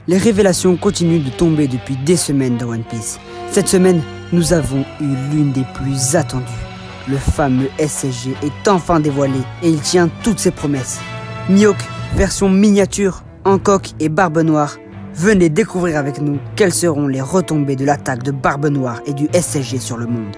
Les révélations continuent de tomber depuis des semaines dans One Piece. Cette semaine, nous avons eu l'une des plus attendues. Le fameux SSG est enfin dévoilé et il tient toutes ses promesses. Mihawk, version miniature, Hancock et Barbe Noire. Venez découvrir avec nous quelles seront les retombées de l'attaque de Barbe Noire et du SSG sur le monde.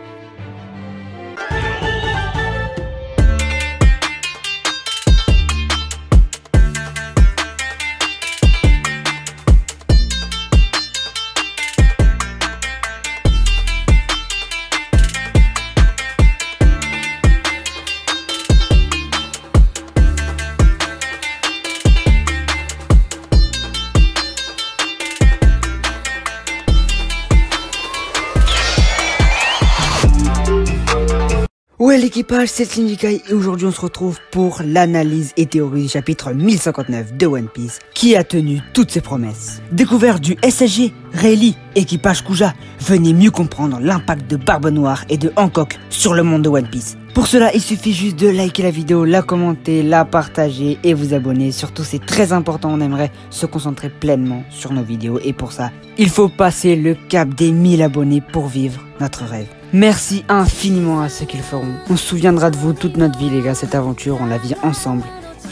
Ouais l'équipage, c'est Slinjikai et aujourd'hui on se retrouve pour l'analyse et théorie du chapitre 1059 de One Piece qui a tenu toutes ses promesses. Découverte du SSG, Rayleigh, équipage Kuja, venez mieux comprendre l'impact de Barbe Noire et de Hancock sur le monde de One Piece. Pour cela, il suffit juste de liker la vidéo, la commenter, la partager et vous abonner. Surtout, c'est très important, on aimerait se concentrer pleinement sur nos vidéos et pour ça, il faut passer le cap des 1000 abonnés pour vivre notre rêve. Merci infiniment à ceux qui le feront. On se souviendra de vous toute notre vie les gars, cette aventure, on la vit ensemble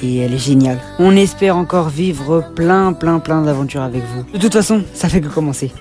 et elle est géniale. On espère encore vivre plein d'aventures avec vous. De toute façon, ça fait que commencer.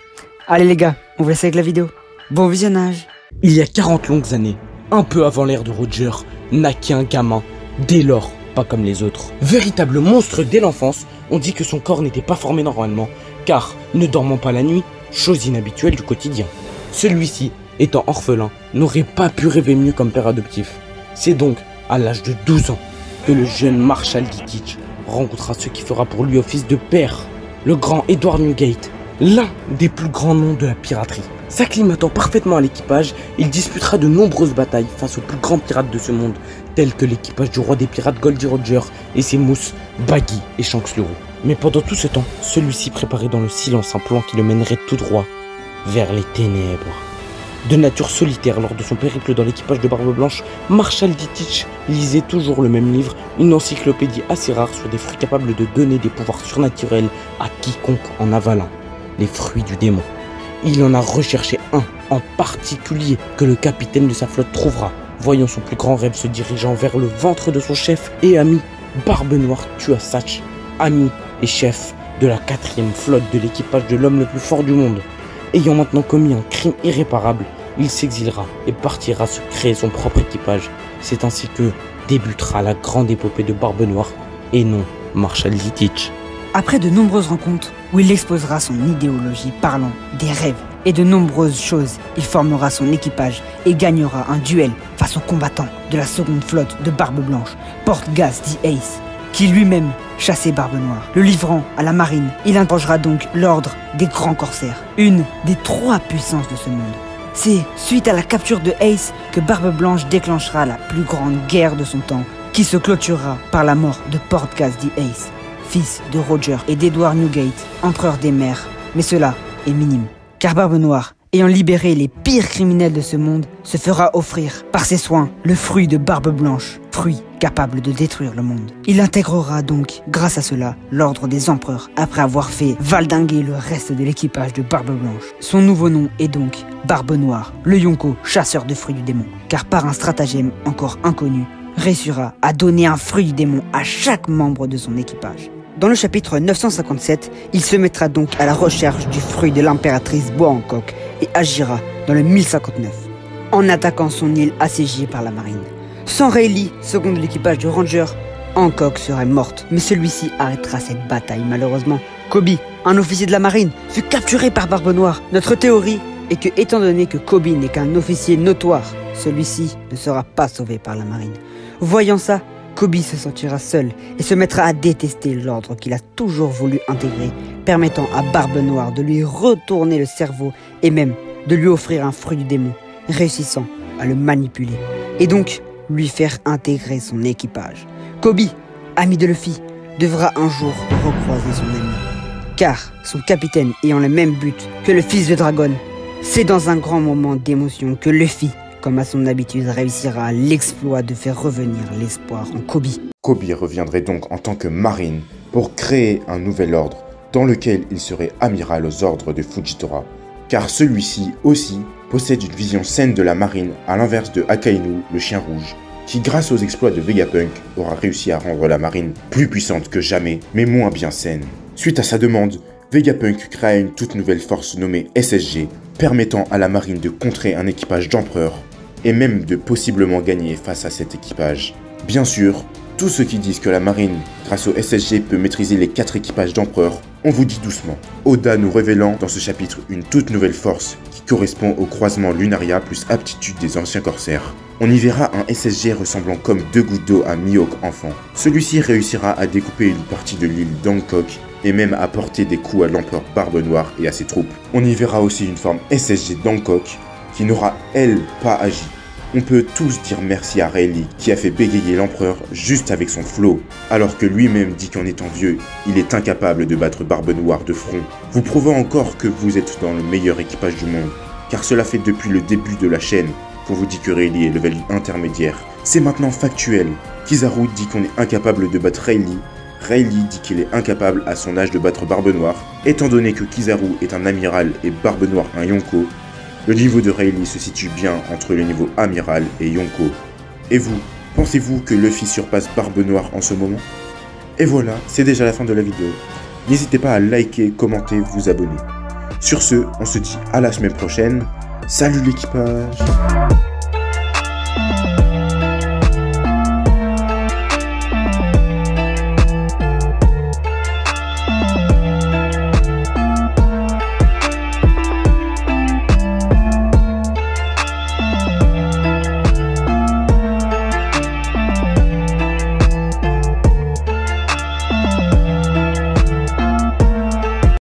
Allez les gars, on vous laisse avec la vidéo. Bon visionnage. Il y a 40 longues années, un peu avant l'ère de Roger, naquit un gamin, dès lors pas comme les autres. Véritable monstre dès l'enfance, on dit que son corps n'était pas formé normalement, car ne dormant pas la nuit, chose inhabituelle du quotidien. Celui-ci, étant orphelin, n'aurait pas pu rêver mieux comme père adoptif. C'est donc à l'âge de 12 ans que le jeune Marshall D. Teach rencontra ce qui fera pour lui office de père, le grand Edward Newgate, l'un des plus grands noms de la piraterie. S'acclimatant parfaitement à l'équipage, il disputera de nombreuses batailles face aux plus grands pirates de ce monde, tels que l'équipage du roi des pirates Goldie Roger et ses mousses Baggy et Shanks le Roux. Mais pendant tout ce temps, celui-ci préparait dans le silence un plan qui le mènerait tout droit vers les ténèbres. De nature solitaire lors de son périple dans l'équipage de Barbe Blanche, Marshall D. Teach lisait toujours le même livre, une encyclopédie assez rare sur des fruits capables de donner des pouvoirs surnaturels à quiconque en avalant, les fruits du démon. Il en a recherché un en particulier que le capitaine de sa flotte trouvera, voyant son plus grand rêve se dirigeant vers le ventre de son chef et ami, Barbe Noire tua Satch, ami et chef de la 4e flotte de l'équipage de l'homme le plus fort du monde. Ayant maintenant commis un crime irréparable, il s'exilera et partira se créer son propre équipage. C'est ainsi que débutera la grande épopée de Barbe Noire et non Marshall D. Teach. Après de nombreuses rencontres où il exposera son idéologie parlant des rêves et de nombreuses choses, il formera son équipage et gagnera un duel face aux combattants de la 2e flotte de Barbe Blanche, Portgas D. Ace, qui lui-même chassait Barbe Noire. Le livrant à la marine, il interrogera donc l'ordre des grands corsaires, une des 3 puissances de ce monde. C'est suite à la capture de Ace que Barbe Blanche déclenchera la plus grande guerre de son temps, qui se clôturera par la mort de Portgas D. Ace, fils de Roger et d'Edward Newgate, empereur des mers. Mais cela est minime, car Barbe Noire, ayant libéré les pires criminels de ce monde, se fera offrir par ses soins le fruit de Barbe Blanche, fruit capable de détruire le monde. Il intégrera donc, grâce à cela, l'ordre des empereurs, après avoir fait valdinguer le reste de l'équipage de Barbe Blanche. Son nouveau nom est donc Barbe Noire, le Yonko, chasseur de fruits du démon, car par un stratagème encore inconnu, réussira à donner un fruit du démon à chaque membre de son équipage. Dans le chapitre 957, il se mettra donc à la recherche du fruit de l'impératrice Boa Hancock et agira dans le 1059, en attaquant son île assiégée par la marine. Sans Rayleigh, second de l'équipage de Ranger, Hancock serait morte, mais celui-ci arrêtera cette bataille malheureusement. Kobe, un officier de la marine, fut capturé par Barbe Noire. Notre théorie est que, étant donné que Kobe n'est qu'un officier notoire, celui-ci ne sera pas sauvé par la marine. Voyant ça, Kobe se sentira seul et se mettra à détester l'ordre qu'il a toujours voulu intégrer, permettant à Barbe Noire de lui retourner le cerveau et même de lui offrir un fruit du démon, réussissant à le manipuler et donc lui faire intégrer son équipage. Kobe, ami de Luffy, devra un jour recroiser son ami, car son capitaine ayant le même but que le fils de Dragon. C'est dans un grand moment d'émotion que Luffy, comme à son habitude, réussira l'exploit de faire revenir l'espoir en Kobe. Kobe reviendrait donc en tant que marine pour créer un nouvel ordre dans lequel il serait amiral aux ordres de Fujitora, car celui-ci aussi possède une vision saine de la marine à l'inverse de Akainu, le chien rouge, qui grâce aux exploits de Vegapunk aura réussi à rendre la marine plus puissante que jamais, mais moins bien saine. Suite à sa demande, Vegapunk créa une toute nouvelle force nommée SSG, permettant à la marine de contrer un équipage d'empereurs, et même de possiblement gagner face à cet équipage. Bien sûr, tous ceux qui disent que la marine, grâce au SSG, peut maîtriser les 4 équipages d'empereurs, on vous dit doucement. Oda nous révélant dans ce chapitre une toute nouvelle force qui correspond au croisement Lunaria plus aptitude des anciens corsaires. On y verra un SSG ressemblant comme 2 gouttes d'eau à Mihawk enfant. Celui-ci réussira à découper une partie de l'île d'Hancock et même à porter des coups à l'empereur Barbe Noire et à ses troupes. On y verra aussi une forme SSG d'Hancock qui n'aura, elle, pas agi. On peut tous dire merci à Rayleigh qui a fait bégayer l'empereur juste avec son flot, alors que lui-même dit qu'en étant vieux, il est incapable de battre Barbe Noire de front, vous prouvant encore que vous êtes dans le meilleur équipage du monde, car cela fait depuis le début de la chaîne qu'on vous dit que Rayleigh est level intermédiaire. C'est maintenant factuel. Kizaru dit qu'on est incapable de battre Rayleigh, Rayleigh dit qu'il est incapable à son âge de battre Barbe Noire, étant donné que Kizaru est un amiral et Barbe Noire un Yonko. Le niveau de Rayleigh se situe bien entre le niveau amiral et Yonko. Et vous, pensez-vous que Luffy surpasse Barbe Noire en ce moment? Et voilà, c'est déjà la fin de la vidéo. N'hésitez pas à liker, commenter, vous abonner. Sur ce, on se dit à la semaine prochaine. Salut l'équipage!